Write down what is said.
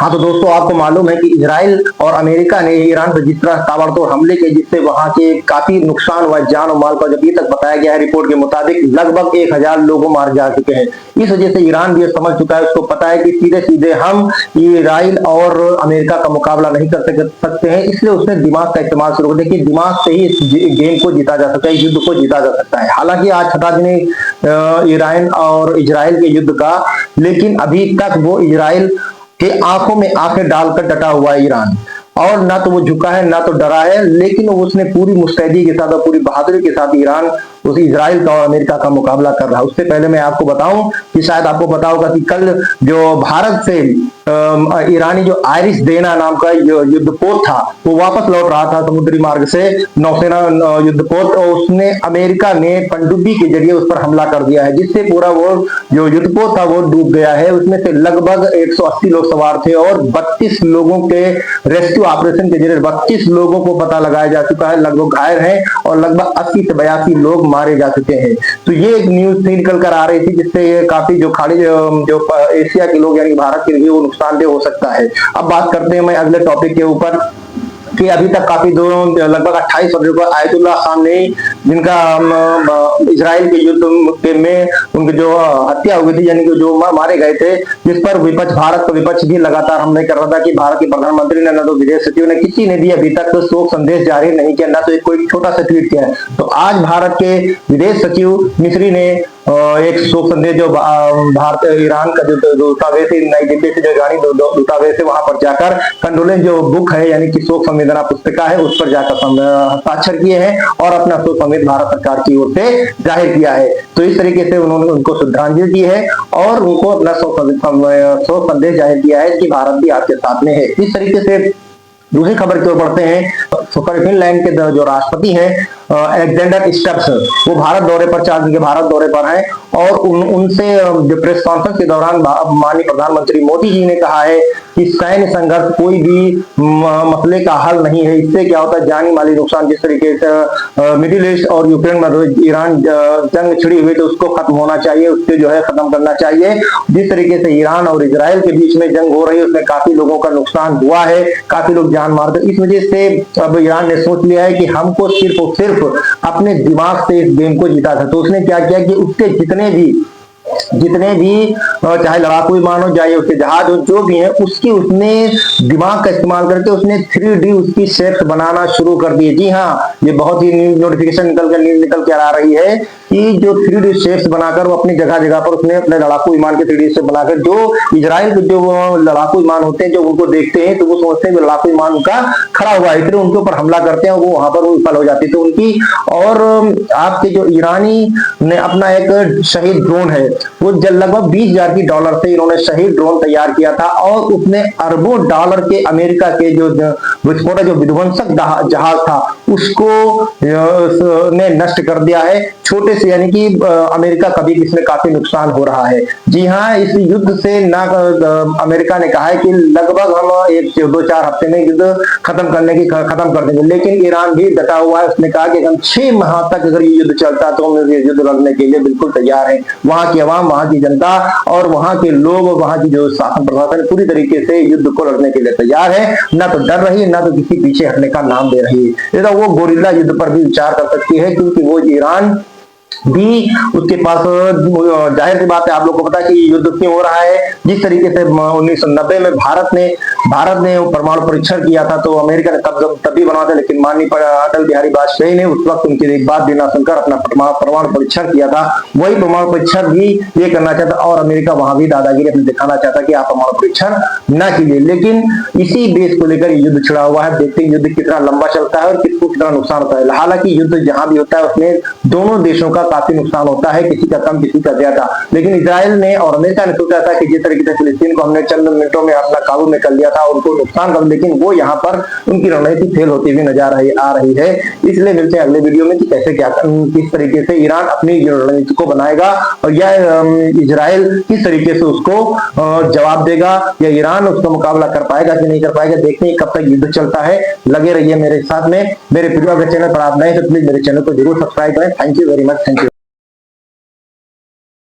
हाँ तो दोस्तों, आपको मालूम है कि इजराइल और अमेरिका ने ईरान पर जिस तरह ताबड़तोड़ हमले किए, जिससे वहां के काफी नुकसान हुआ जान और माल का। जब ये तक बताया गया है रिपोर्ट के मुताबिक लगभग 1000 लोग मार जा चुके हैं। इस वजह से ईरान भी समझ चुका है, उसको पता है कि सीधे सीधे हम इजराइल और अमेरिका का मुकाबला नहीं कर सकते हैं, इसलिए उसने दिमाग का इस्तेमाल शुरू कर दिया कि दिमाग से ही इस गेम को जीता जा सकता है, इस युद्ध को जीता जा सकता है। हालांकि आज छठा दिन ईरान और इजराइल के युद्ध का, लेकिन अभी तक वो इजराइल कि आंखों में आंखें डालकर डटा हुआ है ईरान, और ना तो वो झुका है ना तो डरा है, लेकिन उसने पूरी मुस्तैदी के साथ और पूरी बहादुरी के साथ ईरान उस इजराइल का और अमेरिका का मुकाबला कर रहा है। उससे पहले मैं आपको बताऊं कि शायद आपको पता होगा कि कल जो भारत से ईरानी जो आयरिश देना नाम का युद्धपोत था, वो वापस लौट रहा था समुद्री मार्ग से, नौसेना युद्धपोत, और उसने अमेरिका ने पनडुब्बी के जरिए उस पर हमला कर दिया है, जिससे पूरा वो जो युद्धपोत था वो डूब गया है। उसमें से लगभग 180 लोग सवार थे और 32 लोगों के रेस्क्यू ऑपरेशन के जरिए 32 लोगों को पता लगाया जा चुका है, लगभग घायल हैं और लगभग 80 से 82 लोग मारे जा चुके हैं। तो ये एक न्यूज थी निकल कर आ रही थी, जिससे ये काफी जो खाड़ी जो एशिया के लोग यानी भारत के लिए वो नुकसानदेह हो सकता है। अब बात करते हैं मैं अगले टॉपिक के ऊपर कि अभी तक काफी लगभग 28 फरवरी को आयतुल्लाह खामेनी, जिनका इजराइल के युद्ध के में उनकी जो हत्या हो गई थी, यानी कि जो मारे गए थे, जिस पर विपक्ष, भारत का विपक्ष भी लगातार हमले कर रहा था कि भारत के प्रधानमंत्री ने, न तो विदेश सचिव ने, किसी ने भी अभी तक शोक संदेश जारी नहीं किया, ना तो कोई छोटा सा ट्वीट किया है। तो आज भारत के विदेश सचिव मिस्री ने एक शोक संदेश जो भारत ईरान का जो दूतावास है नई दिल्ली से, जो ईरानी दूतावास है, वहां पर जाकर कंडोलेंस जो बुक है यानी कि शोक संवेदना पुस्तिका है, उस पर जाकर हस्ताक्षर किए हैं और अपना शोक संवेदना भारत सरकार की ओर से जाहिर किया है। तो इस तरीके से उन्होंने उनको श्रद्धांजलि दी है और उनको अपना शोक संदेश जाहिर किया है कि भारत भी आपके साथ में है। इस तरीके से दूसरी खबर की ओर बढ़ते हैं। फिनलैंड के जो राष्ट्रपति हैं अलेक्जेंडर स्टब्स, वो भारत दौरे पर, 4 दिन के भारत दौरे पर हैं और उनसे जो प्रेस कॉन्फ्रेंस के दौरान माननीय प्रधानमंत्री मोदी जी ने कहा है कि सैन्य संघर्ष कोई भी मसले का हल नहीं है, इससे क्या होता है जानी माली नुकसान। जिस तरीके से मिडिल ईस्ट और यूक्रेन में ईरान जंग छिड़ी हुई, तो उसको खत्म होना चाहिए, उससे जो है खत्म करना चाहिए। जिस तरीके से ईरान और इजराइल के बीच में जंग हो रही है, उसमें काफी लोगों का नुकसान हुआ है, काफी लोग जान मार दे। इस वजह से अब ईरान ने सोच लिया है कि हमको सिर्फ और सिर्फ अपने दिमाग से इस गेम को जीता था। तो उसने क्या किया कि उसके जितने भी चाहे लड़ाकू विमान हो, चाहे उसके जहाज हो, जो भी है, उसने दिमाग का इस्तेमाल करके उसने 3D उसकी शेप्स बनाना शुरू कर दिए। जी हाँ, ये बहुत ही नोटिफिकेशन निकल कर आ रही है कि जो 3D शेप्स बनाकर वो अपनी जगह जगह पर उसने अपने लड़ाकू विमान के 3D शेप बनाकर, जो इजराइल के जो लड़ाकू विमान होते हैं, जो उनको देखते हैं तो वो सोचते हैं कि लड़ाकू विमान उनका खड़ा हुआ है, इसलिए उनके ऊपर हमला करते हैं, वो वहां पर वो विफल हो जाती है। तो उनकी और आपके जो ईरानी ने अपना एक शहीद ड्रोन है, वो लगभग $20,000 से इन्होंने शहीद ड्रोन तैयार किया था और उसने अरबों डॉलर के अमेरिका के जो विस्फोटक जो विध्वंसक जहाज था उसको ने नष्ट कर दिया है। छोटे से यानी कि अमेरिका कभी इसमें काफी नुकसान हो रहा है। जी हाँ, इस युद्ध से ना अमेरिका ने कहा है कि लगभग हम 1-2-4 हफ्ते में युद्ध खत्म कर देंगे, लेकिन ईरान भी डटा हुआ है। उसने कहा कि हम 6 माह तक अगर ये युद्ध चलता तो हम ये युद्ध लड़ने के लिए बिल्कुल तैयार हैं। वहां की आवाम, वहां की जनता और वहां के लोग, वहां की जो शासन प्रशासन पूरी तरीके से युद्ध को लड़ने के लिए तैयार है, ना तो डर रही है ना तो किसी पीछे हटने का नाम दे रही है। वो गोरिल्ला युद्ध पर भी विचार कर सकती है, क्योंकि वो ईरान भी उसके पास, जाहिर सी बात है, आप लोग को पता है कि युद्ध क्यों हो रहा है। जिस तरीके से 1990 में भारत ने परमाणु परीक्षण किया था, तो अमेरिका ने तभी बना था, लेकिन माननीय अटल बिहारी वाजपेयी ने उस वक्त उनकी एक बात भी ना सुनकर अपना परमाणु परीक्षण किया था। वही परमाणु परीक्षण भी ये करना चाहता और अमेरिका वहां भी दादागिरी अपनी दिखाना चाहता कि आप परमाणु परीक्षण न कीजिए, लेकिन इसी बेस को लेकर युद्ध छिड़ा हुआ है। देखते हैं युद्ध कितना लंबा चलता है और किसको कितना नुकसान होता है। हालांकि युद्ध जहां भी होता है उसमें दोनों देशों का काफी नुकसान होता है, किसी का कम किसी का ज्यादा, लेकिन इजराइल ने और अमेरिका ने सोचा था कि जिस तरीके से फिलिस्तीन को हमने चंद मिनटों में अपना काबू में कर लिया था, उनको नुकसान कर, लेकिन वो यहाँ पर उनकी रणनीति फेल होती हुई नजर आ रही है। इसलिए मिलते हैं अगले वीडियो में कि कैसे क्या किस तरीके से ईरान अपनी रणनीति को बनाएगा और यह इजराइल किस तरीके से उसको जवाब देगा, या ईरान उसका मुकाबला कर पाएगा कि नहीं कर पाएगा। देखते हैं कब तक युद्ध चलता है। लगे रहिए मेरे साथ में। मेरे वीडियो के चैनल पर आप नए तो प्लीज मेरे चैनल को जरूर सब्सक्राइब करें। Thank you very much. Thank you.